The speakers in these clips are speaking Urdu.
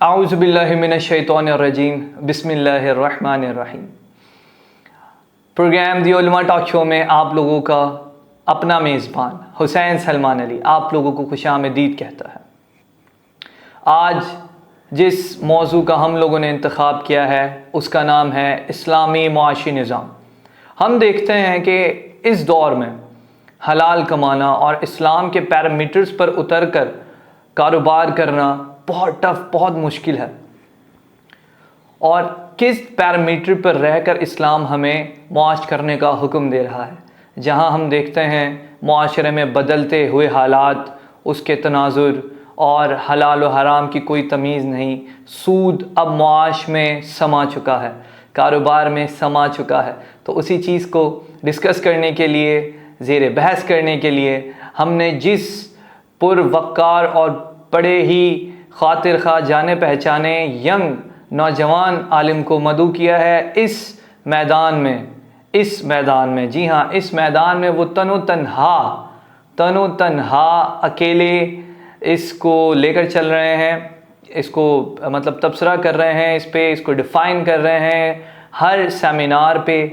اعوذ باللہ من الشیطان الرجیم بسم اللہ الرحمن الرحیم۔ پروگرام دی علماء ٹاک شو میں آپ لوگوں کا اپنا میزبان حسین سلمان علی آپ لوگوں کو خوش آمدید کہتا ہے۔ آج جس موضوع کا ہم لوگوں نے انتخاب کیا ہے اس کا نام ہے اسلامی معاشی نظام۔ ہم دیکھتے ہیں کہ اس دور میں حلال کمانا اور اسلام کے پیرامیٹرز پر اتر کر کاروبار کرنا بہت ٹف، بہت مشکل ہے، اور کس پیرامیٹر پر رہ کر اسلام ہمیں معاش کرنے کا حکم دے رہا ہے، جہاں ہم دیکھتے ہیں معاشرے میں بدلتے ہوئے حالات، اس کے تناظر اور حلال و حرام کی کوئی تمیز نہیں۔ سود اب معاش میں سما چکا ہے، کاروبار میں سما چکا ہے۔ تو اسی چیز کو ڈسکس کرنے کے لیے، زیر بحث کرنے کے لیے ہم نے جس پروقار اور بڑے ہی خاطر خواہ جانے پہچانے ینگ نوجوان عالم کو مدعو کیا ہے اس میدان میں جی ہاں، اس میدان میں وہ تن و تنہا اکیلے اس کو لے کر چل رہے ہیں، اس کو مطلب تبصرہ کر رہے ہیں، اس کو ڈیفائن کر رہے ہیں ہر سیمینار پہ،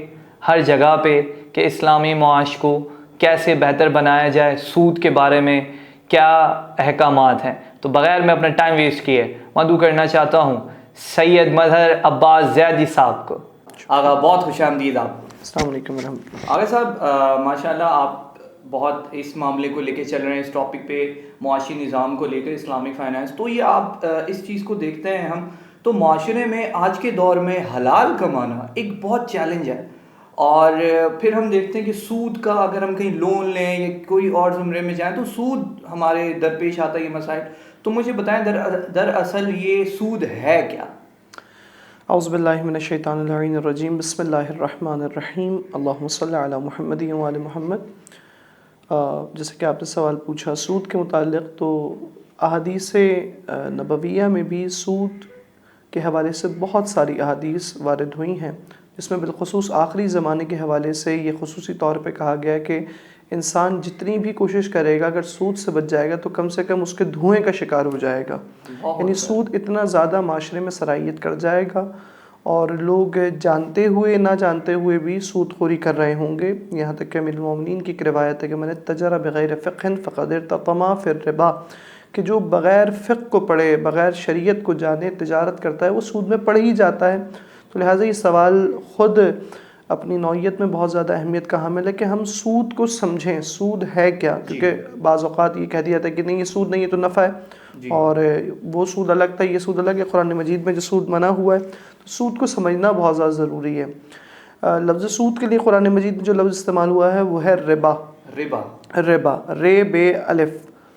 ہر جگہ پہ، کہ اسلامی معاش کو کیسے بہتر بنایا جائے، سود کے بارے میں کیا احکامات ہیں۔ تو بغیر میں اپنا ٹائم ویسٹ کیے مدعو کرنا چاہتا ہوں سید مظہر عباس زیدی صاحب کو۔ آغا بہت خوش آمدید آپ کو۔ السلام علیکم ورحمۃ اللہ۔ آغا صاحب ماشاءاللہ آپ بہت اس معاملے کو لے کے چل رہے ہیں، اس ٹاپک پہ معاشی نظام کو لے کر، اسلامک فائنانس۔ تو یہ آپ اس چیز کو دیکھتے ہیں ہم تو معاشرے میں آج کے دور میں حلال کمانا ایک بہت چیلنج ہے، اور پھر ہم دیکھتے ہیں کہ سود کا اگر ہم کہیں لون لیں یا کوئی اور زمرے میں جائیں تو سود ہمارے درپیش آتا ہے یہ مسائل۔ تو مجھے بتائیں دراصل یہ سود ہے کیا؟ اعوذ باللہ من الشیطان اللعین الرجیم، بسم اللہ الرحمن الرحیم، اللہم صلی علی محمد و آل محمد۔ جیسے کہ آپ نے سوال پوچھا سود کے متعلق، تو احادیث نبویہ میں بھی سود کے حوالے سے بہت ساری احادیث وارد ہوئی ہیں، جس میں بالخصوص آخری زمانے کے حوالے سے یہ خصوصی طور پہ کہا گیا کہ انسان جتنی بھی کوشش کرے گا اگر سود سے بچ جائے گا تو کم سے کم اس کے دھوئیں کا شکار ہو جائے گا۔ یعنی سود اتنا زیادہ معاشرے میں سرائیت کر جائے گا، اور لوگ جانتے ہوئے نہ جانتے ہوئے بھی سود خوری کر رہے ہوں گے۔ یہاں تک کہ امیر المومنین کی ایک روایت ہے کہ من اتجر بغیر فقہ فقد ارتطم فی الربا، کہ جو بغیر فقہ کو پڑھے، بغیر شریعت کو جانے تجارت کرتا ہے وہ سود میں پڑ ہی جاتا ہے۔ تو لہٰذا یہ سوال خود اپنی نوعیت میں بہت زیادہ اہمیت کا حامل ہے کہ ہم سود کو سمجھیں، سود ہے کیا، کیونکہ بعض اوقات یہ کہہ دیا جاتا ہے کہ نہیں یہ سود نہیں، یہ تو نفع ہے، اور وہ سود الگ تھا، یہ سود الگ ہے۔ قرآن مجید میں جو سود منع ہوا ہے، تو سود کو سمجھنا بہت زیادہ ضروری ہے۔ لفظ سود کے لیے قرآن مجید میں جو لفظ استعمال ہوا ہے وہ ہے ربا۔ رے بے الف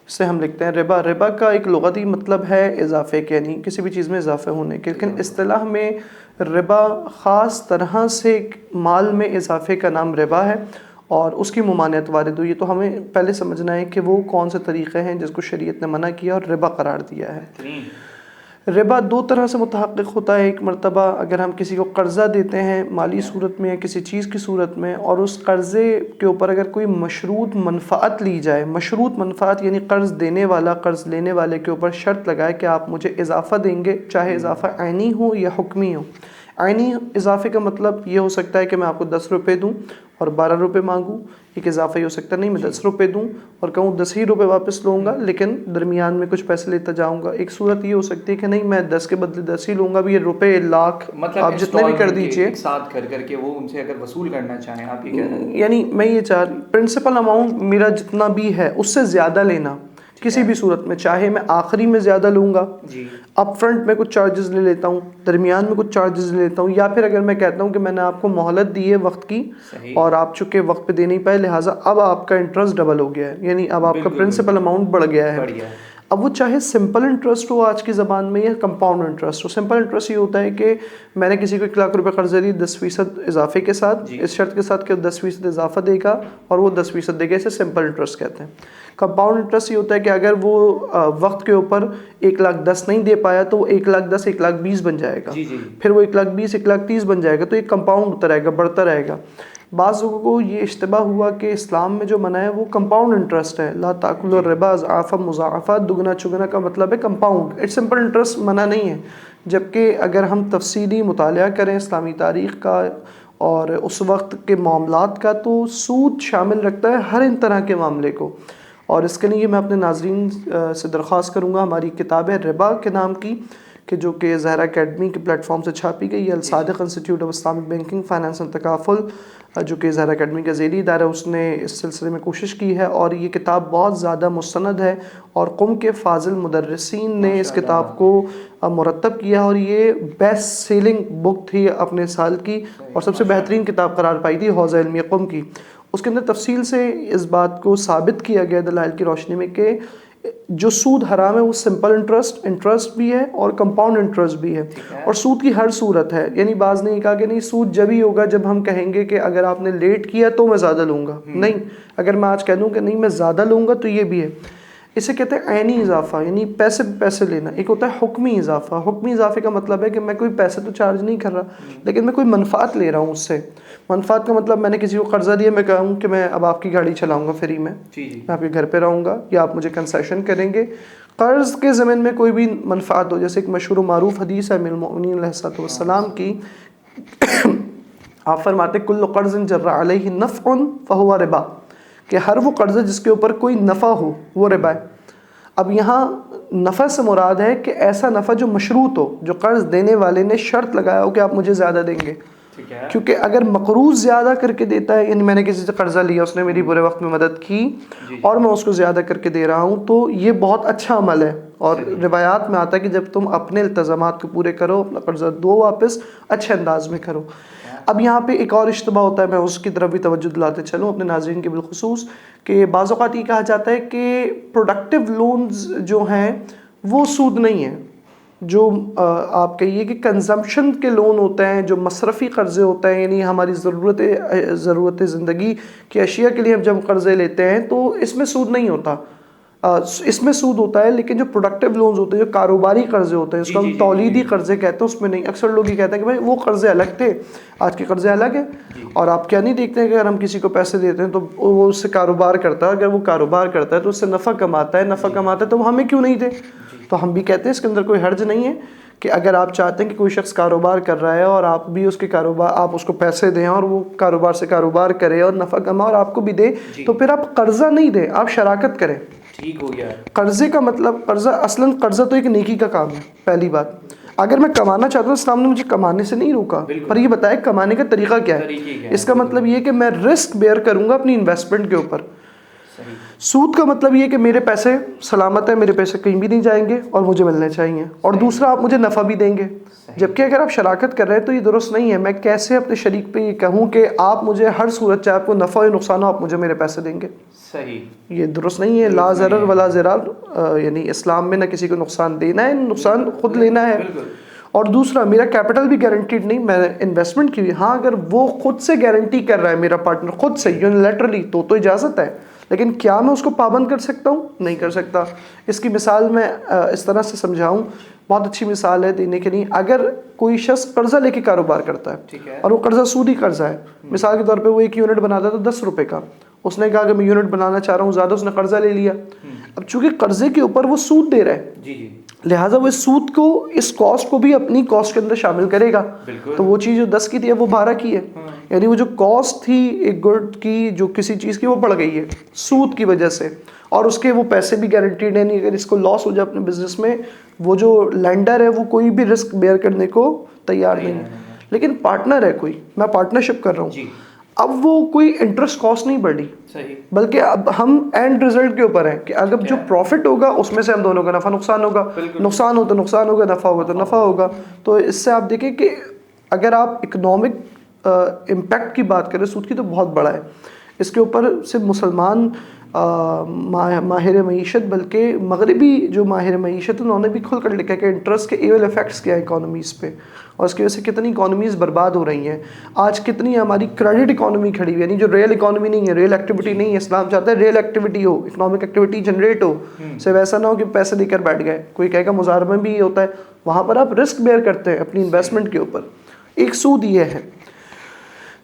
سے ہم لکھتے ہیں ربا۔ ربا کا ایک لغتی مطلب ہے اضافے کے، یعنی کسی بھی چیز میں اضافے ہونے کے، لیکن اصطلاح میں ربا خاص طرح سے مال میں اضافے کا نام ربا ہے، اور اس کی ممانعت وارد ہوئی ہے۔ تو ہمیں پہلے سمجھنا ہے کہ وہ کون سے طریقے ہیں جس کو شریعت نے منع کیا اور ربا قرار دیا ہے۔ ربا دو طرح سے متحقق ہوتا ہے۔ ایک مرتبہ اگر ہم کسی کو قرضہ دیتے ہیں مالی صورت میں یا کسی چیز کی صورت میں، اور اس قرضے کے اوپر اگر کوئی مشروط منفعت لی جائے، مشروط منفعت یعنی قرض دینے والا قرض لینے والے کے اوپر شرط لگائے کہ آپ مجھے اضافہ دیں گے، چاہے اضافہ عینی ہو یا حکمی ہو۔ عینی اضافے کا مطلب یہ ہو سکتا ہے کہ میں آپ کو 10 روپے دوں اور 12 روپے مانگوں، ایک اضافہ یہ ہو سکتا ہے نہیں میں 10 روپے دوں اور کہوں 10 ہی روپے واپس لوں گا لیکن درمیان میں کچھ پیسے لیتا جاؤں گا۔ ایک صورت یہ ہو سکتی ہے کہ نہیں میں 10 کے بدلے 10 ہی لوں گا، بھی یہ روپے لاکھ مطلب آپ جتنے بھی کر دیجئے، ساتھ کر کے وہ ان سے اگر وصول کرنا چاہیں، آپ یہ کہہ رہے ہیں یعنی میں یہ پرنسپل اماؤنٹ میرا جتنا بھی ہے اس سے زیادہ لینا کسی بھی صورت میں، چاہے میں آخری میں زیادہ لوں گا، اپ فرنٹ میں کچھ چارجز لے لیتا ہوں، درمیان میں کچھ چارجز لے لیتا ہوں، یا پھر اگر میں کہتا ہوں کہ میں نے آپ کو مہلت دی ہے وقت کی اور آپ چونکہ وقت پہ دے نہیں پائے لہٰذا اب آپ کا انٹرسٹ ڈبل ہو گیا ہے، یعنی اب آپ کا پرنسپل اماؤنٹ بڑھ گیا ہے۔ اب وہ چاہے سمپل انٹرسٹ ہو آج کی زبان میں یا کمپاؤنڈ انٹرسٹ ہو۔ سمپل انٹرسٹ یہ ہوتا ہے کہ میں نے کسی کو 1 لاکھ روپے قرضہ دی 10% اضافے کے ساتھ، اس شرط کے ساتھ کہ 10% اضافہ دے گا اور وہ 10% دے گا، اسے سمپل انٹرسٹ کہتے ہیں۔ کمپاؤنڈ انٹرسٹ یہ ہوتا ہے کہ اگر وہ وقت کے اوپر 1,10,000 نہیں دے پایا تو وہ 1,10,000 1,20,000 بن جائے گا، پھر وہ 1,20,000 1,30,000 بن جائے گا، تو یہ کمپاؤنڈ ہوتا رہے گا، بڑھتا رہے گا۔ بعض لوگوں کو یہ اشتباہ ہوا کہ اسلام میں جو منع ہے وہ کمپاؤنڈ انٹرسٹ ہے. لا تاکلوا الربا اضعافا مضاعفہ, دگنا چگنا کا مطلب ہے کمپاؤنڈ. اٹ سمپل انٹرسٹ منع نہیں ہے. جبکہ اگر ہم تفصیلی مطالعہ کریں اسلامی تاریخ کا اور اس وقت کے معاملات کا, تو سود شامل رکھتا ہے ہر ان طرح کے معاملے کو. اور اس کے لیے میں اپنے ناظرین سے درخواست کروں گا, ہماری کتاب ہے ربا کے نام کی, کہ جو کہ زہرا اکیڈمی کے پلیٹ فارم سے چھاپی گئی ہے. Al-Sadiq institute of Islamic banking finance and Takaful, جو کہ زہرا اکیڈمی کا ذیلی ادارہ, اس نے اس سلسلے میں کوشش کی ہے. اور یہ کتاب بہت زیادہ مستند ہے, اور قم کے فاضل مدرسین نے اس کتاب کو مرتب کیا, اور یہ بیسٹ سیلنگ بک تھی اپنے سال کی, اور سب سے بہترین کتاب قرار پائی تھی حوزہ علمیہ قم کی. اس کے اندر تفصیل سے اس بات کو ثابت کیا گیا دلائل کی روشنی میں کہ جو سود حرام ہے وہ سمپل انٹرسٹ بھی ہے اور کمپاؤنڈ انٹرسٹ بھی ہے, اور سود کی ہر صورت ہے. یعنی بعض نے کہا کہ نہیں سود جب ہی ہوگا جب ہم کہیں گے کہ اگر آپ نے لیٹ کیا تو میں زیادہ لوں گا. نہیں, اگر میں آج کہہ دوں کہ نہیں میں زیادہ لوں گا تو یہ بھی ہے. اسے کہتے ہیں عینی اضافہ, یعنی پیسے لینا. ایک ہوتا ہے حکمی اضافہ. حکمی اضافے کا مطلب ہے کہ میں کوئی پیسے تو چارج نہیں کر رہا, لیکن میں کوئی منفعت لے رہا ہوں اس سے. منفعت کا مطلب میں نے کسی کو قرضہ دیا, میں کہوں کہ میں اب آپ کی گاڑی چلاؤں گا فری میں, میں آپ کے گھر پہ رہوں گا, یا آپ مجھے کنسیشن کریں گے. قرض کے ضمن میں کوئی بھی منفعت ہو, جیسے ایک مشہور و معروف حدیث ہے امیر المؤمنین علیہ الصلوۃ والسلام کی, آپ فرماتے کل قرض جر علیہ نفع فہو ربا, کہ ہر وہ قرض جس کے اوپر کوئی نفع ہو وہ ربا ہے. اب یہاں نفع سے مراد ہے کہ ایسا نفع جو مشروط ہو, جو قرض دینے والے نے شرط لگایا ہو کہ آپ مجھے زیادہ دیں گے. کیونکہ اگر مقروض زیادہ کر کے دیتا ہے, یعنی میں نے کسی سے قرضہ لیا, اس نے میری برے وقت میں مدد کی اور میں اس کو زیادہ کر کے دے رہا ہوں, تو یہ بہت اچھا عمل ہے. اور روایات میں آتا ہے کہ جب تم اپنے التزامات کو پورے کرو, اپنا قرضہ دو واپس اچھے انداز میں کرو. اب یہاں پہ ایک اور اشتباہ ہوتا ہے, میں اس کی طرف بھی توجہ دلاتے چلوں اپنے ناظرین کے بالخصوص, کہ بعض اوقات یہ کہا جاتا ہے کہ پروڈکٹیو لونز جو ہیں وہ سود نہیں ہیں. جو آپ کہیے کہ کنزمپشن کے لون ہوتے ہیں, جو مصرفی قرضے ہوتے ہیں, یعنی ہماری ضرورت زندگی کی اشیاء کے لیے ہم جب قرضے لیتے ہیں تو اس میں سود نہیں ہوتا. اس میں سود ہوتا ہے, لیکن جو پروڈکٹیو لونز ہوتے ہیں, جو کاروباری قرضے ہوتے ہیں, اس کو ہم تولیدی قرضے کہتے ہیں, اس میں نہیں. اکثر لوگ یہ کہتے ہیں کہ بھائی وہ قرضے الگ تھے, آج کے قرضے الگ ہیں. اور آپ کیا نہیں دیکھتے ہیں کہ اگر ہم کسی کو پیسے دیتے ہیں تو وہ اس سے کاروبار کرتا ہے, اگر وہ کاروبار کرتا ہے تو اس سے نفع کماتا ہے تو وہ ہمیں کیوں نہیں دے. تو ہم بھی کہتے ہیں اس کے اندر کوئی حرج نہیں ہے کہ اگر آپ چاہتے ہیں کہ کوئی شخص کاروبار کر رہا ہے اور آپ بھی اس کے کاروبار, آپ اس کو پیسے دیں اور وہ کاروبار سے کاروبار کرے اور نفع کمائے اور آپ کو بھی دے, تو پھر آپ قرضہ نہیں دیں, آپ شراکت کریں. ٹھیک ہو گیا. قرضے کا مطلب اصلاً قرضہ تو ایک نیکی کا کام ہے. پہلی بات, اگر میں کمانا چاہتا ہوں, اسلام نے مجھے کمانے سے نہیں روکا, پر یہ بتایا کمانے کا طریقہ کیا ہے. اس کا مطلب یہ کہ میں رسک بیئر کروں گا اپنی انویسٹمنٹ کے اوپر. سود کا مطلب یہ کہ میرے پیسے سلامت ہیں, میرے پیسے کہیں بھی نہیں جائیں گے اور مجھے ملنے چاہیے, اور دوسرا آپ مجھے نفع بھی دیں گے. جبکہ اگر آپ شراکت کر رہے ہیں تو یہ درست نہیں ہے. میں کیسے اپنے شریک پہ یہ کہوں کہ آپ مجھے ہر صورت, چاہے آپ کو نفع ہو نقصان ہو, آپ مجھے میرے پیسے دیں گے. صحیح, یہ درست نہیں ہے. لا ضرر ولا ضرار, یعنی اسلام میں نہ کسی کو نقصان دینا ہے, نقصان خود لینا ہے. اور دوسرا, میرا کیپٹل بھی گارنٹیڈ نہیں, میں نے انویسٹمنٹ کی. ہاں اگر وہ خود سے گارنٹی کر رہا ہے, میرا پارٹنر خود سے یونیلیٹرلی, تو اجازت ہے, لیکن کیا میں اس کو پابند کر سکتا ہوں؟ نہیں کر سکتا. اس کی مثال میں اس طرح سے سمجھاؤں, بہت اچھی مثال ہے دینے کے لیے. اگر کوئی شخص قرضہ لے کے کاروبار کرتا ہے اور وہ قرضہ سودی قرضہ ہے, مثال کے طور پہ وہ ایک یونٹ بناتا ہے 10 روپے کا, اس نے کہا کہ میں یونٹ بنانا چاہ رہا ہوں زیادہ, اس نے قرضہ لے لیا. اب چونکہ قرضے کے اوپر وہ سود دے رہا ہے, لہٰذا وہ اس سود کو, اس کاسٹ کو بھی اپنی کاسٹ کے اندر شامل کرے گا. تو وہ چیز جو 10 کی تھی وہ 12 کی ہے, یعنی وہ جو کاسٹ تھی ایک گڈ کی, جو کسی چیز کی, وہ بڑھ گئی ہے سود کی وجہ سے. اور اس کے وہ پیسے بھی گارنٹیڈ ہیں, نہیں اگر اس کو لاس ہو جائے اپنے بزنس میں, وہ جو لینڈر ہے وہ کوئی بھی رسک بیئر کرنے کو تیار نہیں. لیکن پارٹنر ہے کوئی, میں پارٹنرشپ کر رہا ہوں, اب وہ کوئی انٹرسٹ کاسٹ نہیں بڑھ رہی, بلکہ اب ہم اینڈ رزلٹ کے اوپر ہیں کہ اگر جو پروفٹ ہوگا اس میں سے ہم دونوں کا نفع نقصان ہوگا, نقصان ہو تو نقصان ہوگا, نفع ہوگا تو نفع ہوگا. تو اس سے آپ دیکھیں کہ اگر آپ اکنامک امپیکٹ کی بات کریں سود کی تو بہت بڑا ہے. اس کے اوپر صرف مسلمان ماہر معیشت, بلکہ مغربی جو ماہر معیشت انہوں نے بھی کھل کر لکھا ہے کہ انٹرسٹ کے ایول افیکٹس کیا ہے اکانومیز پہ, اور اس کی وجہ سے کتنی اکانومیز برباد ہو رہی ہیں. آج کتنی ہماری کریڈٹ اکانومی کھڑی ہوئی ہے, یعنی جو ریئل اکانومی نہیں ہے, ریئل ایکٹیویٹی نہیں ہے. اسلام چاہتا ہے ریئل ایکٹیویٹی ہو, اکنامک ایکٹیویٹی جنریٹ ہو, صرف ایسا نہ ہو کہ پیسے دے کر بیٹھ گئے. کوئی کہے گا مزاربہ میں بھی یہ ہوتا ہے, وہاں پر آپ رسک بیئر کرتے ہیں اپنی انویسٹمنٹ کے اوپر. ایک سود یہ ہے.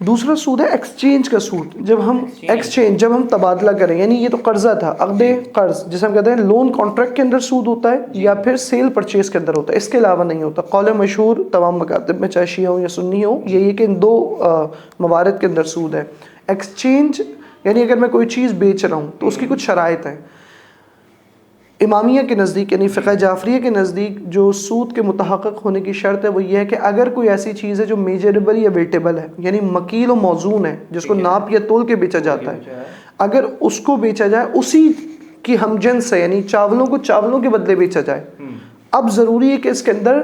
دوسرا سود ہے ایکسچینج کا سود. جب ہم تبادلہ کریں, یعنی یہ تو قرضہ تھا, عقد قرض جسے ہم کہتے ہیں, لون کانٹریکٹ کے اندر سود ہوتا ہے یا پھر سیل پرچیز کے اندر ہوتا ہے, اس کے علاوہ نہیں ہوتا. قول مشہور تمام مکاتب میں چاہے شیعہ ہوں یا سنی ہوں یہ کہ ان دو موارد کے اندر سود ہے. ایکسچینج یعنی اگر میں کوئی چیز بیچ رہا ہوں تو اس کی کچھ شرائط ہیں. امامیہ کے نزدیک یعنی فقہ جعفریہ کے نزدیک جو سود کے متحقق ہونے کی شرط ہے وہ یہ ہے کہ اگر کوئی ایسی چیز ہے جو میجریبل یا ویٹیبل ہے, یعنی مکیل و موزون ہے, جس کو ناپ یا تول کے بیچا جاتا ہے, اگر اس کو بیچا جائے اسی کی ہم جنس سے, یعنی چاولوں کو چاولوں کے بدلے بیچا جائے. اب ضروری ہے کہ اس کے اندر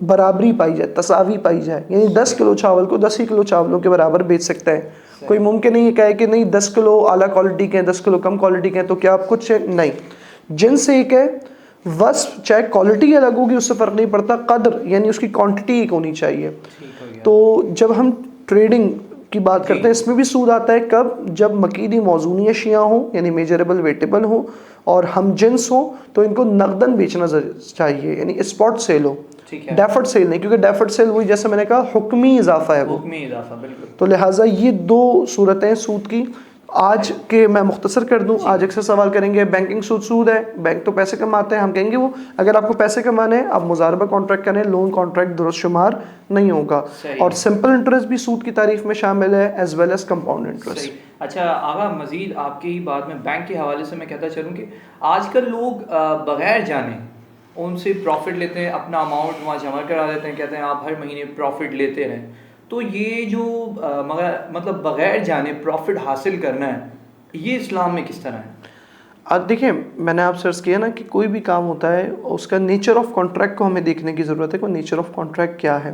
برابری پائی جائے, تساوی پائی جائے, یعنی 10 کلو چاول کو 10 ہی کلو چاولوں کے برابر بیچ سکتا ہے. کوئی ممکن نہیں یہ کہے کہ نہیں 10 کلو اعلیٰ کوالٹی کے ہیں 10 کلو کم کوالٹی کے ہیں تو کیا آپ کچھ نہیں. جنس ایک ہے, وصف چاہے کوالٹی الگ ہوگی اس سے فرق نہیں پڑتا, قدر یعنی اس کی کوانٹٹی ایک ہونی چاہیے. تو جب ہم ٹریڈنگ کی بات کرتے ہیں اس میں بھی سود آتا ہے. کب؟ جب مکیلی موزونی اشیاء ہوں یعنی میجریبل ویٹیبل ہوں اور ہم جنس ہوں تو ان کو نقداً بیچنا چاہیے, یعنی اسپاٹ سیل ہو, ڈیفرڈ سیل نہیں, کیونکہ ڈیفرڈ سیل وہی جیسے میں نے کہا حکمی اضافہ ہے وہ. تو لہٰذا یہ دو صورتیں سود کی. آج کے میں مختصر کر دوں, آج اکثر سوال کریں گے بینکنگ سود ہے, بینک تو پیسے کماتے ہیں. ہم کہیں گے وہ اگر آپ کو پیسے کمانے ہیں آپ مضاربہ کانٹریکٹ کریں, لون کانٹریکٹ درست شمار نہیں ہوگا. اور سمپل انٹرسٹ بھی سود کی تعریف میں شامل ہے as well as compound interest. اچھا آغا, مزید آپ کی ہی بات میں بینک کے حوالے سے میں کہتا چلوں کہ آج کل لوگ بغیر جانے ان سے پروفٹ لیتے ہیں, اپنا اماؤنٹ وہاں جمع کرا دیتے ہیں, کہتے ہیں آپ ہر مہینے پروفٹ لیتے رہیں. تو یہ جو مطلب بغیر جانے پروفٹ حاصل کرنا ہے یہ اسلام میں کس طرح ہے؟ اب دیکھیں میں نے آپ سے عرض کیا نا کہ کوئی بھی کام ہوتا ہے اس کا نیچر آف کانٹریکٹ کو ہمیں دیکھنے کی ضرورت ہے. کوئی نیچر آف کانٹریکٹ کیا ہے,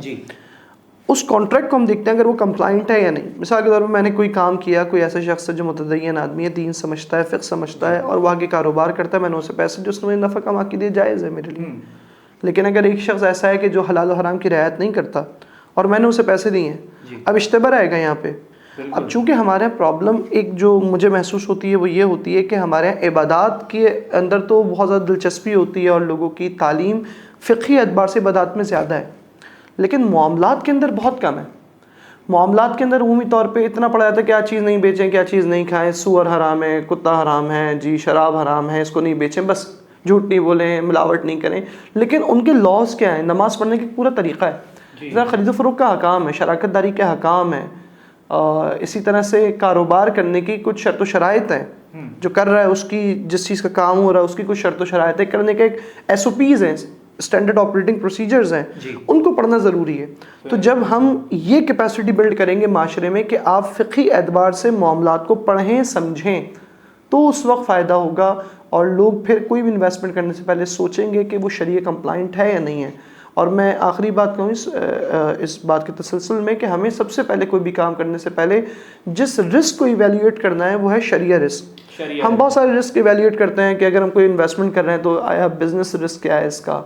اس کانٹریکٹ کو ہم دیکھتے ہیں اگر وہ کمپلائنٹ ہے یا نہیں. مثال کے طور پر میں نے کوئی کام کیا, کوئی ایسا شخص ہے جو متدین آدمی ہے, دین سمجھتا ہے, فقہ سمجھتا ہے اور وہ آگے کاروبار کرتا ہے, میں نے اسے پیسے جو اس نے نفع کما کے دیے جائز ہے میرے لیے. لیکن اگر ایک شخص ایسا ہے کہ جو حلال و حرام کی رعایت نہیں کرتا اور میں نے اسے پیسے دیے ہیں, اب اشتباہ رہے گا یہاں پہ. اب چونکہ ہمارے یہاں پرابلم ایک جو مجھے محسوس ہوتی ہے وہ یہ ہوتی ہے کہ ہمارے یہاں عبادات کے اندر تو بہت زیادہ دلچسپی ہوتی ہے اور لوگوں کی تعلیم فقہی اعتبار سے عبادات میں زیادہ ہے, لیکن معاملات کے اندر بہت کم ہے. معاملات کے اندر عمومی طور پہ اتنا پڑا جاتا ہے کیا چیز نہیں بیچیں, کیا چیز نہیں کھائیں, سور حرام ہے, کتا حرام ہے, جی شراب حرام ہے, اس کو نہیں بیچیں, بس جھوٹ نہیں بولیں, ملاوٹ نہیں کریں. لیکن ان کے لاز کیا ہیں؟ نماز پڑھنے کا پورا طریقہ ہے, خرید و فروخت کا حکام ہے, شراکت داری کا حکام ہے, اسی طرح سے کاروبار کرنے کی کچھ شرط و شرائط ہیں, جو کر رہا ہے اس کی جس چیز کا کام ہو رہا ہے اس کی کچھ شرط و شرائط ہے, کرنے کے ایک SOPs ہیں, اسٹینڈرڈ آپریٹنگ پروسیجرز ہیں, ان کو پڑھنا ضروری ہے. تو جب ہم یہ کیپیسٹی بلڈ کریں گے معاشرے میں کہ آپ فقہی اعتبار سے معاملات کو پڑھیں سمجھیں تو اس وقت فائدہ ہوگا, اور لوگ پھر کوئی بھی انویسٹمنٹ کرنے سے پہلے سوچیں گے کہ وہ شریعہ کمپلائنٹ ہے یا نہیں ہے. اور میں آخری بات کہوں اس بات کے تسلسل میں کہ ہمیں سب سے پہلے کوئی بھی کام کرنے سے پہلے جس رسک کو ایویلیویٹ کرنا ہے وہ ہے شریعہ رسک. ہم بہت سارے رسک ایویلیویٹ کرتے ہیں کہ اگر ہم کوئی انویسٹمنٹ کر رہے ہیں تو آیا بزنس رسک کیا ہے, اس کا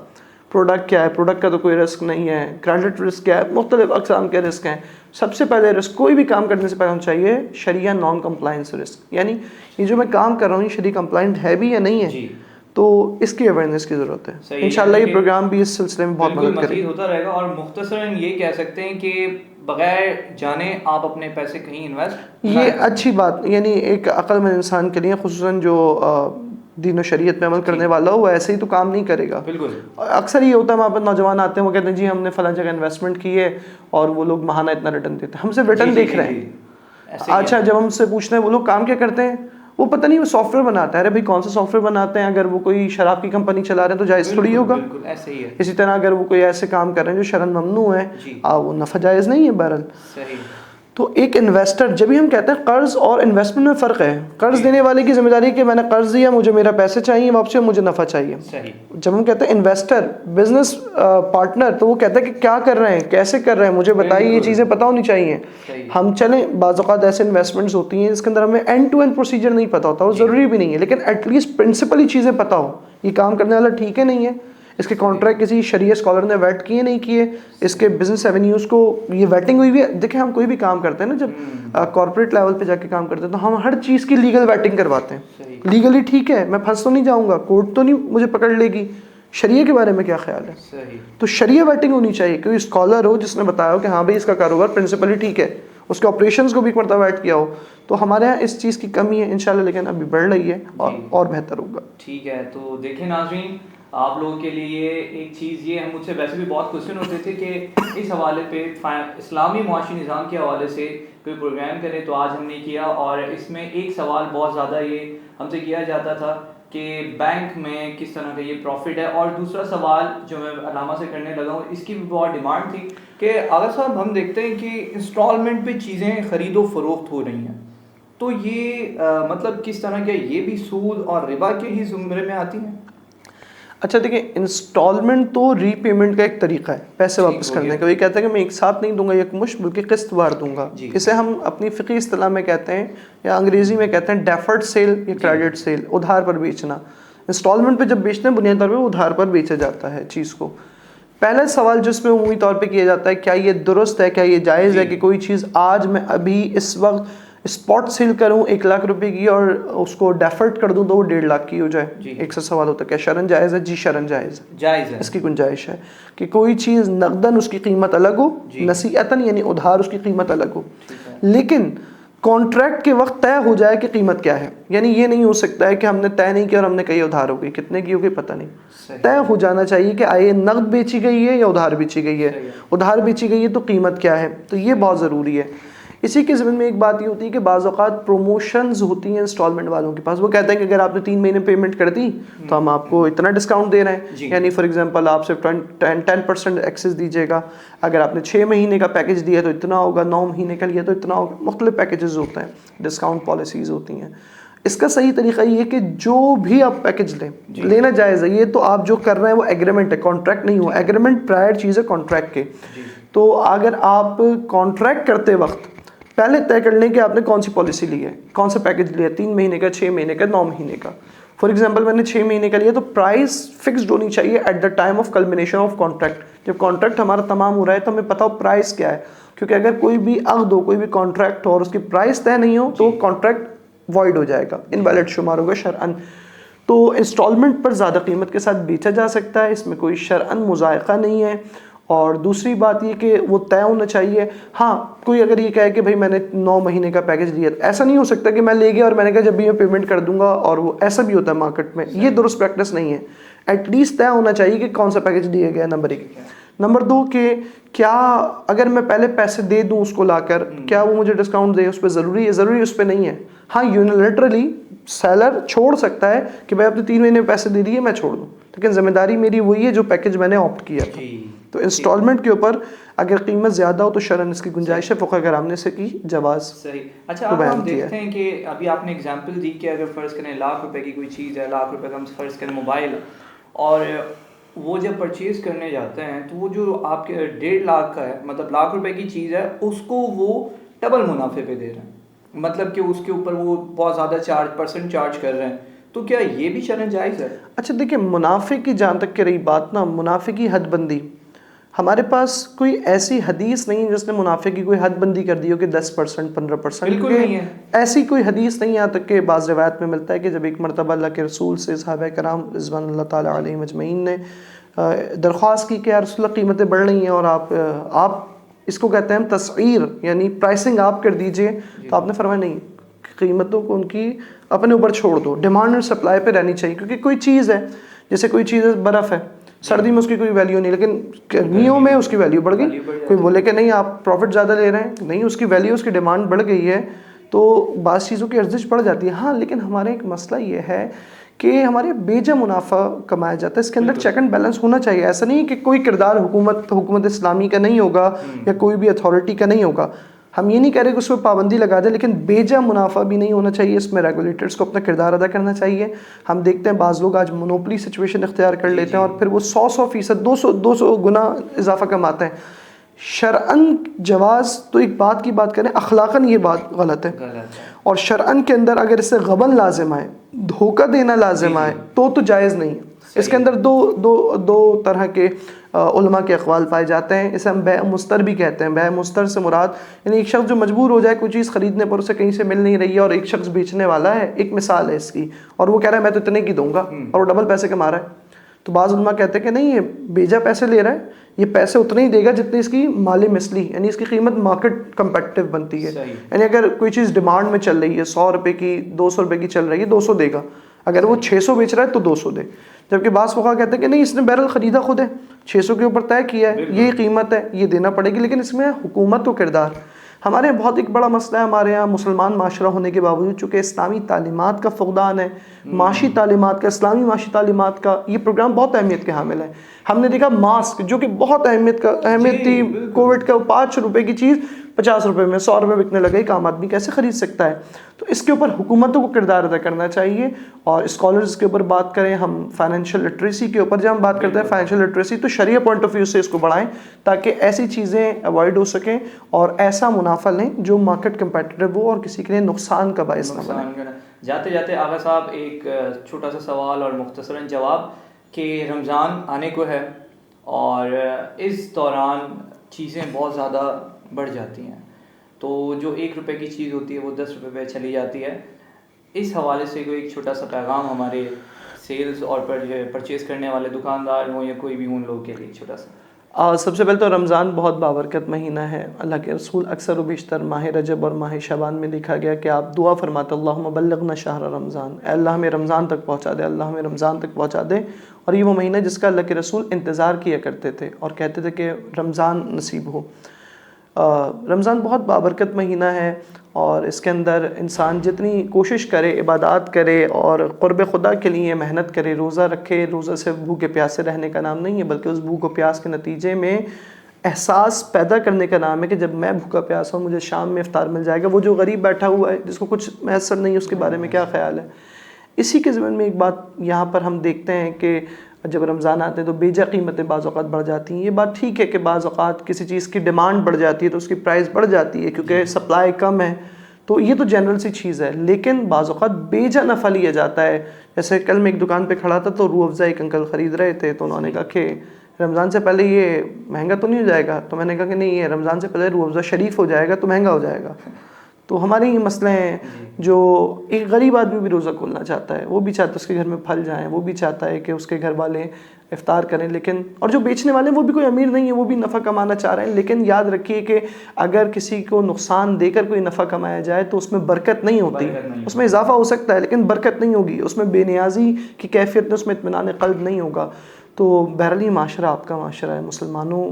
پروڈکٹ کیا ہے, پروڈکٹ کا تو کوئی رسک نہیں ہے, کریڈٹ رسک کیا ہے, مختلف اقسام کے رسک ہیں. سب سے پہلے رسک کوئی بھی کام کرنے سے پہلے ہونا چاہیے شریعہ نان کمپلائنس رسک, یعنی یہ جو میں کام کر رہا ہوں یہ شریعہ کمپلائنٹ ہے بھی یا نہیں ہے, تو اس کی اویئرنیس کی ضرورت ہے. انشاءاللہ یہ پروگرام بھی اس سلسلے میں بہت مدد کرے گا, ہوتا رہے گا. اور مختصراً یہ کہہ سکتے ہیں کہ بغیر جانے آپ اپنے پیسے کہیں انویسٹ, یہ اچھی بات, یعنی ایک عقل مند انسان کے لیے خصوصاً جو دین و شریعت میں عمل کرنے والا ہو وہ ایسے ہی تو کام نہیں کرے گا. بالکل اکثر یہ ہوتا ہے وہاں پر نوجوان آتے ہیں وہ کہتے ہیں جی ہم نے فلاں جگہ انویسٹمنٹ کی ہے اور وہ لوگ ماہانہ اتنا ریٹرن دیتے ہیں, ہم صرف ریٹرن دیکھ رہے ہیں. اچھا جب ہم سے پوچھتے ہیں وہ لوگ کام کیا کرتے ہیں, وہ پتہ نہیں وہ سافٹ ویئر بناتا ہے. ارے بھائی کون سا سافٹ ویئر بناتے ہیں؟ اگر وہ کوئی شراب کی کمپنی چلا رہے ہیں تو جائز تھوڑی ہوگا. اسی طرح اگر وہ کوئی ایسے کام کر رہے ہیں جو شرعاً ممنوع ہے وہ نفع جائز نہیں ہے بہرحال. تو ایک انویسٹر, جب بھی ہم کہتے ہیں قرض اور انویسٹمنٹ میں فرق ہے. قرض دینے والے کی ذمہ داری کہ میں نے قرض دیا, مجھے میرا پیسے چاہیے واپسی اور مجھے نفع چاہیے. جب ہم کہتے ہیں انویسٹر بزنس پارٹنر تو وہ کہتا ہے کہ کیا کر رہے ہیں, کیسے کر رہے ہیں, مجھے بتائیے, یہ چیزیں پتہ ہونی چاہیے. ہم چلیں بعض اوقات ایسے انویسٹمنٹس ہوتی ہیں جس کے اندر ہمیں اینڈ ٹو اینڈ پروسیجر نہیں پتہ ہوتا, وہ ضروری بھی نہیں ہے, لیکن ایٹ لیسٹ پرنسپلی چیزیں پتہ ہو. یہ کام کرنے والا ٹھیک ہے نہیں ہے, اس کے کانٹریکٹ کسی شریعہ اسکالر نے ویٹ کیے نہیں کیے, اس کے بزنس ایونیوز کو یہ ویٹنگ ہوئی ہے. دیکھیں ہم کوئی بھی کام کرتے ہیں نا, جب کارپوریٹ لیول پہ جا کے کام کرتے ہیں تو ہم ہر چیز کی لیگل ویٹنگ کرواتے ہیں. لیگلی ٹھیک ہے, میں پھنس تو نہیں جاؤں گا, کورٹ تو نہیں مجھے پکڑ لے گی, شریعہ کے بارے میں کیا خیال ہے. صحیح. تو شریعہ ویٹنگ ہونی چاہیے. کوئی اسکالر ہو جس نے بتایا ہو کہ ہاں بھائی اس کا کاروبار پرنسپلی ٹھیک ہے, اس کے آپریشنز کو بھی ایک مرتبہ ویٹ کیا ہو. تو ہمارے یہاں اس چیز کی کمی ہے انشاءاللہ, لیکن ابھی بڑھ رہی ہے اور بہتر ہوگا. ٹھیک ہے. تو دیکھیں ناظرین, آپ لوگوں کے لیے ایک چیز یہ ہے, مجھ سے ویسے بھی بہت کوشچن ہوتے تھے کہ اس حوالے پہ اسلامی معاشی نظام کے حوالے سے کوئی پروگرام کریں, تو آج ہم نے کیا. اور اس میں ایک سوال بہت زیادہ یہ ہم سے کیا جاتا تھا کہ بینک میں کس طرح کا یہ پروفٹ ہے. اور دوسرا سوال جو میں علامہ سے کرنے لگا ہوں, اس کی بھی بہت ڈیمانڈ تھی کہ اگر صاحب ہم دیکھتے ہیں کہ انسٹالمنٹ پہ چیزیں خرید و فروخت ہو رہی ہیں, تو یہ مطلب کس طرح کے, یہ بھی سود اور ربا کے ہی زمرے میں آتی ہیں؟ اچھا دیکھیں, انسٹالمنٹ تو ری پیمنٹ کا ایک طریقہ ہے پیسے واپس کرنے کا. یہ کہتا ہے کہ میں ایک ساتھ نہیں دوں گا یک مشت, بلکہ قسط وار دوں گا. اسے ہم اپنی فقہی اصطلاح میں کہتے ہیں, یا انگریزی میں کہتے ہیں ڈیفرڈ سیل یا کریڈٹ سیل, ادھار پر بیچنا. انسٹالمنٹ پہ جب بیچتے ہیں بنیادی طور پہ ادھار پر بیچا جاتا ہے چیز کو. پہلا سوال جس میں عمومی طور پہ کیا جاتا ہے, کیا یہ درست ہے, کیا یہ جائز ہے کہ کوئی چیز آج میں ابھی اس وقت اسپاٹ سیل کروں 1 لاکھ روپے کی اور اس کو ڈیفرڈ کر دوں تو وہ 1.5 لاکھ کی ہو جائے. ایک سا سوال ہوتا ہے کیا شرعاً جائز ہے؟ جی شرعاً جائز ہے, جائز ہے. اس کی گنجائش ہے کہ کوئی چیز نقداً اس کی قیمت الگ ہو, نصیحتاً یعنی ادھار اس کی قیمت الگ ہو, لیکن کانٹریکٹ کے وقت طے ہو جائے کہ قیمت کیا ہے. یعنی یہ نہیں ہو سکتا ہے کہ ہم نے طے نہیں کیا اور ہم نے کہی ادھار ہو گئی, کتنے کی ہوگی پتہ نہیں. طے ہو جانا چاہیے کہ آئے نقد بیچی گئی ہے یا ادھار بیچی گئی ہے. ادھار بیچی گئی ہے تو قیمت کیا ہے, تو یہ بہت ضروری ہے. اسی کے ضمن میں ایک بات یہ ہوتی ہے کہ بعض اوقات پروموشنز ہوتی ہیں انسٹالمنٹ والوں کے پاس. وہ کہتے ہیں کہ اگر آپ نے 3 مہینے پیمنٹ کر دی تو ہم آپ کو اتنا ڈسکاؤنٹ دے رہے ہیں. یعنی فار ایگزامپل آپ صرف 10% ایکسیس دیجیے گا, اگر آپ نے 6 مہینے کا پیکج دیا تو اتنا ہوگا, 9 مہینے کا لیا تو اتنا ہوگا. مختلف پیکیجز ہوتے ہیں, ڈسکاؤنٹ پالیسیز ہوتی ہیں. اس کا صحیح طریقہ یہ ہے کہ جو بھی آپ پیکج لیں, لینا جائز ہے. یہ تو آپ جو کر رہے ہیں وہ ایگریمنٹ ہے, کانٹریکٹ نہیں ہوا. ایگریمنٹ پرائر چیز ہے کانٹریکٹ کے. تو اگر آپ کانٹریکٹ کرتے وقت پہلے طے کر لیں کہ آپ نے کون سی پالیسی لی ہے, کون سا پیکج لیا, 3 مہینے کا, 6 مہینے کا, 9 مہینے کا. فار ایگزامپل میں نے 6 مہینے کا لیا تو پرائس فکسڈ ہونی چاہیے at the time of culmination of contract. جب کانٹریکٹ ہمارا تمام ہو رہا ہے تو ہمیں پتا ہو پرائس کیا ہے, کیونکہ اگر کوئی بھی عقد ہو, کوئی بھی کانٹریکٹ ہو اور اس کی پرائس طے نہیں ہو تو کانٹریکٹ وائڈ ہو جائے گا, انویلڈ شمار ہوگا شرعاً. تو انسٹالمنٹ پر زیادہ قیمت کے ساتھ بیچا جا سکتا ہے, اس میں کوئی شرعاً مضائقہ نہیں ہے. اور دوسری بات یہ کہ وہ طے ہونا چاہیے. ہاں کوئی اگر یہ کہے کہ بھائی میں نے 9 مہینے کا پیکج لیا, ایسا نہیں ہو سکتا کہ میں لے گیا اور میں نے کہا جب بھی میں پیمنٹ کر دوں گا, اور وہ ایسا بھی ہوتا ہے مارکیٹ میں. یہ درست پریکٹس نہیں ہے. ایٹ لیسٹ طے ہونا چاہیے کہ کون سا پیکج دیا گیا, نمبر 1. نمبر 2 کہ کیا اگر میں پہلے پیسے دے دوں اس کو لا کر, کیا وہ مجھے ڈسکاؤنٹ دے, اس پہ ضروری ہے؟ ضروری اس پہ نہیں ہے. ہاں یونیلیٹرلی سیلر چھوڑ سکتا ہے کہ بھائی آپ نے 3 مہینے پیسے دے دیے, میں چھوڑ دوں, لیکن ذمہ داری میری وہی ہے جو پیکج میں نے آپٹ کیا تھا. تو انسٹالمنٹ کے اوپر اگر قیمت زیادہ ہو تو شرعاً اس کی گنجائش ہے, فقہ کرام نے سے کی جواز. صحیح. اچھا اب ہم دیکھتے ہیں کہ ابھی آپ نے ایگزامپل دی کہ اگر فرض کریں 1 لاکھ روپے کی کوئی چیز ہے, 1 لاکھ روپے کا ہم فرض کریں موبائل, اور وہ جب پرچیز کرنے جاتے ہیں تو وہ جو آپ کے 1.5 لاکھ کا ہے, مطلب 1 لاکھ روپے کی چیز ہے, اس کو وہ ڈبل منافع پہ دے رہے ہیں, مطلب کہ اس کے اوپر وہ بہت زیادہ پرسنٹ چارج کر رہے ہیں. تو کیا یہ بھی شرعاً جائز ہے؟ اچھا دیکھیں, منافع کی جہاں تک کہ رہی بات نا, منافع کی حد بندی, ہمارے پاس کوئی ایسی حدیث نہیں جس نے منافع کی کوئی حد بندی کر دی ہو کہ 10%, 15%. بالکل نہیں ہے, ایسی کوئی حدیث نہیں. یہاں تک کہ بعض روایت میں ملتا ہے کہ جب ایک مرتبہ اللہ کے رسول سے صحابہ کرام رضوان اللہ تعالیٰ علیہم اجمعین نے درخواست کی کہ یا رسول اللہ قیمتیں بڑھ رہی ہیں اور آپ اس کو کہتے ہیں تسعیر, یعنی پرائسنگ آپ کر دیجئے. تو آپ نے فرمایا نہیں, قیمتوں کو ان کی اپنے اوپر چھوڑ دو, ڈیمانڈ اور سپلائی پہ رہنی چاہیے. کیونکہ کوئی چیز ہے, جیسے کوئی چیز برف ہے, سردی میں اس کی کوئی ویلیو نہیں, لیکن گرمیوں میں اس کی ویلیو بڑھ گئی. کوئی بولے کہ نہیں آپ پروفٹ زیادہ لے رہے ہیں, نہیں, اس کی ویلیو, اس کی ڈیمانڈ بڑھ گئی ہے, تو بعض چیزوں کی ارزش بڑھ جاتی ہے. ہاں لیکن ہمارے ایک مسئلہ یہ ہے کہ ہمارے بیجا منافع کمایا جاتا ہے, اس کے اندر چیک اینڈ بیلنس ہونا چاہیے. ایسا نہیں کہ کوئی کردار حکومت اسلامی کا نہیں ہوگا یا کوئی بھی اتھارٹی کا نہیں ہوگا. ہم یہ نہیں کہہ رہے کہ اس پہ پابندی لگا دیں, لیکن بیجا منافع بھی نہیں ہونا چاہیے. اس میں ریگولیٹرز کو اپنا کردار ادا کرنا چاہیے. ہم دیکھتے ہیں بعض لوگ آج مونوپلی سچویشن اختیار کر لیتے ہیں اور پھر وہ 100% 200 گنا اضافہ کماتے ہیں. شرعاً جواز تو ایک بات کی بات کریں, اخلاقاً یہ بات غلط ہے. اور شرعاً کے اندر اگر اس سے غبن لازم آئے, دھوکہ دینا لازم آئے, تو جائز نہیں ہے. اس کے اندر دو طرح کے علماء کے اقوال پائے جاتے ہیں. اسے ہم بیع مستر بھی کہتے ہیں. بیع مستر سے مراد یعنی ایک شخص جو مجبور ہو جائے کوئی چیز خریدنے پر, اسے کہیں سے مل نہیں رہی ہے, اور ایک شخص بیچنے والا ہے, ایک مثال ہے اس کی, اور وہ کہہ رہا ہے میں تو اتنے کی دوں گا, اور وہ ڈبل پیسے کما رہا ہے. تو بعض علماء کہتے ہیں کہ نہیں، یہ بیجا پیسے لے رہا ہے، یہ پیسے اتنے ہی دے گا جتنی اس کی مال مثلی، یعنی اس کی قیمت مارکیٹ کمپیٹیو بنتی ہے. یعنی اگر کوئی چیز ڈیمانڈ میں چل رہی ہے 100 روپے کی، 200 روپے کی چل رہی ہے، 200 دے گا. اگر وہ 600 بیچ رہا ہے تو 200 دے. جبکہ بعض فقہا کہتے ہیں کہ نہیں، اس نے بیرل خریدا خود ہے، 600 کے اوپر طے کیا ہے، یہی قیمت ہے، یہ دینا پڑے گی. لیکن اس میں حکومت و کردار، ہمارے بہت ایک بڑا مسئلہ ہے ہمارے یہاں مسلمان معاشرہ ہونے کے باوجود، چونکہ اسلامی تعلیمات کا فقدان ہے، معاشی تعلیمات کا، اسلامی معاشی تعلیمات کا یہ پروگرام بہت اہمیت کے حامل ہے. ہم نے دیکھا ماسک جو کہ بہت اہمیت تھی کووڈ کا، 5 روپے کی چیز 50 روپے میں 100 روپے بکنے لگے، ایک عام آدمی کیسے خرید سکتا ہے؟ تو اس کے اوپر حکومتوں کو کردار ادا کرنا چاہیے. اور اسکالرز کے اوپر بات کریں ہم، فائنینشیل لٹریسی کے اوپر جب ہم بات کرتے ہیں فائنینشیل لٹریسی، تو شریعہ پوائنٹ آف ویو سے اس کو بڑھائیں تاکہ ایسی چیزیں اوائڈ ہو سکیں اور ایسا منافع لیں جو مارکیٹ کمپیٹیٹو ہو اور کسی کے لیے نقصان کا باعث نہ بنے. جاتے جاتے آغا صاحب ایک چھوٹا سا سوال اور مختصراً جواب کہ رمضان آنے کو ہے اور اس دوران چیزیں بہت زیادہ بڑھ جاتی ہیں، تو جو 1 روپے کی چیز ہوتی ہے وہ 10 روپے پہ چلی جاتی ہے. اس حوالے سے کوئی ایک چھوٹا سا پیغام ہمارے سیلز اور پرچیز کرنے والے دکاندار ہوں یا کوئی بھی ان لوگوں کے لیے چھوٹا سا؟ سب سے پہلے تو رمضان بہت بابرکت مہینہ ہے. اللہ کے رسول اکثر و بیشتر ماہ رجب اور ماہ شعبان میں لکھا گیا کہ آپ دعا فرماتے اللہم بلغنا شہر رمضان، اے اللہ ہمیں رمضان تک پہنچا دے، اللہ ہمیں رمضان تک پہنچا دے. اور یہ وہ مہینہ جس کا اللہ کے رسول انتظار کیا کرتے تھے اور کہتے تھے کہ رمضان نصیب ہو. رمضان بہت بابرکت مہینہ ہے اور اس کے اندر انسان جتنی کوشش کرے، عبادات کرے اور قرب خدا کے لیے محنت کرے، روزہ رکھے. روزہ سے بھوکے پیاسے رہنے کا نام نہیں ہے، بلکہ اس بھوک و پیاس کے نتیجے میں احساس پیدا کرنے کا نام ہے کہ جب میں بھوکا پیاسا ہوں مجھے شام میں افطار مل جائے گا. وہ جو غریب بیٹھا ہوا ہے جس کو کچھ میسر نہیں، اس کے بارے میں کیا خیال ہے؟ اسی کے ضمن میں ایک بات یہاں پر ہم دیکھتے ہیں کہ جب رمضان آتے ہیں تو بیجا قیمتیں بعض اوقات بڑھ جاتی ہیں. یہ بات ٹھیک ہے کہ بعض اوقات کسی چیز کی ڈیمانڈ بڑھ جاتی ہے تو اس کی پرائس بڑھ جاتی ہے کیونکہ سپلائی کم ہے، تو یہ تو جنرل سی چیز ہے. لیکن بعض اوقات بیجا نفع لیا جاتا ہے. جیسے کل میں ایک دکان پہ کھڑا تھا تو روح افزا ایک انکل خرید رہے تھے، تو انہوں نے کہا کہ رمضان سے پہلے یہ مہنگا تو نہیں ہو جائے گا؟ تو میں نے کہا کہ نہیں، یہ رمضان سے پہلے روح افزا شریف ہو جائے گا تو مہنگا ہو جائے گا. تو ہمارے یہ مسئلے ہیں. جو ایک غریب آدمی بھی روزہ کھولنا چاہتا ہے، وہ بھی چاہتا ہے اس کے گھر میں پھل جائیں، وہ بھی چاہتا ہے کہ اس کے گھر والے افطار کریں. لیکن اور جو بیچنے والے ہیں وہ بھی کوئی امیر نہیں ہے، وہ بھی نفع کمانا چاہ رہے ہیں. لیکن یاد رکھیے کہ اگر کسی کو نقصان دے کر کوئی نفع کمایا جائے تو اس میں برکت نہیں ہوتی. اس میں اضافہ ہو سکتا ہے لیکن برکت نہیں ہوگی، اس میں بے نیازی کی کیفیت میں، اس میں اطمینان قلب نہیں ہوگا. تو بہرحال یہ معاشرہ آپ کا معاشرہ ہے، مسلمانوں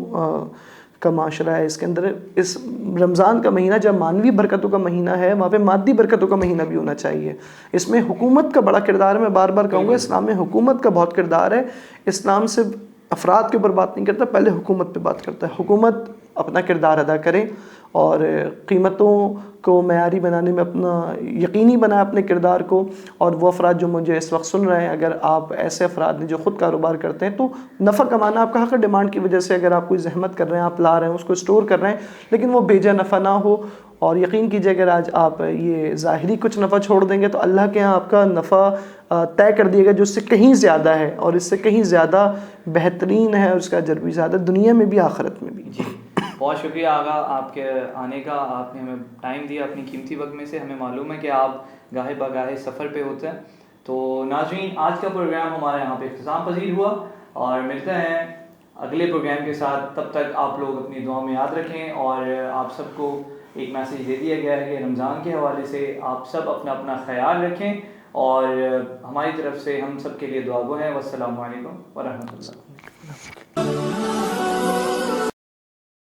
کا معاشرہ ہے. اس کے اندر اس رمضان کا مہینہ جب مانوی برکتوں کا مہینہ ہے، وہاں پہ مادی برکتوں کا مہینہ بھی ہونا چاہیے. اس میں حکومت کا بڑا کردار ہے. میں بار بار کہوں گا اسلام میں حکومت کا بہت کردار ہے. اسلام صرف افراد کے اوپر بات نہیں کرتا، پہلے حکومت پہ بات کرتا ہے. حکومت اپنا کردار ادا کرے اور قیمتوں کو معیاری بنانے میں اپنا یقینی بنائے اپنے کردار کو. اور وہ افراد جو مجھے اس وقت سن رہے ہیں، اگر آپ ایسے افراد ہیں جو خود کاروبار کرتے ہیں تو نفع کمانا آپ کا حق ہے. ڈیمانڈ کی وجہ سے اگر آپ کوئی زحمت کر رہے ہیں، آپ لا رہے ہیں، اس کو اسٹور کر رہے ہیں، لیکن وہ بیجا نفع نہ ہو. اور یقین کیجیے اگر آج آپ یہ ظاہری کچھ نفع چھوڑ دیں گے تو اللہ کے ہاں آپ کا نفع طے کر دیے گا جو اس سے کہیں زیادہ ہے اور اس سے کہیں زیادہ بہترین ہے، اور اس کا اجر بھی زیادہ دنیا میں بھی آخرت میں بھی. جی بہت شکریہ آغا آپ کے آنے کا. آپ نے ہمیں ٹائم دیا اپنی قیمتی وقت میں سے. ہمیں معلوم ہے کہ آپ گاہے بگاہے سفر پہ ہوتے ہیں. تو ناظرین، آج کا پروگرام ہمارے یہاں پہ اختتام پذیر ہوا اور ملتے ہیں اگلے پروگرام کے ساتھ. تب تک آپ لوگ اپنی دعا میں یاد رکھیں. اور آپ سب کو ایک میسیج دے دیا گیا ہے کہ رمضان کے حوالے سے آپ سب اپنا اپنا خیال رکھیں اور ہماری طرف سے ہم سب کے لیے دعا گو ہیں. والسلام علیکم ورحمۃ اللہ.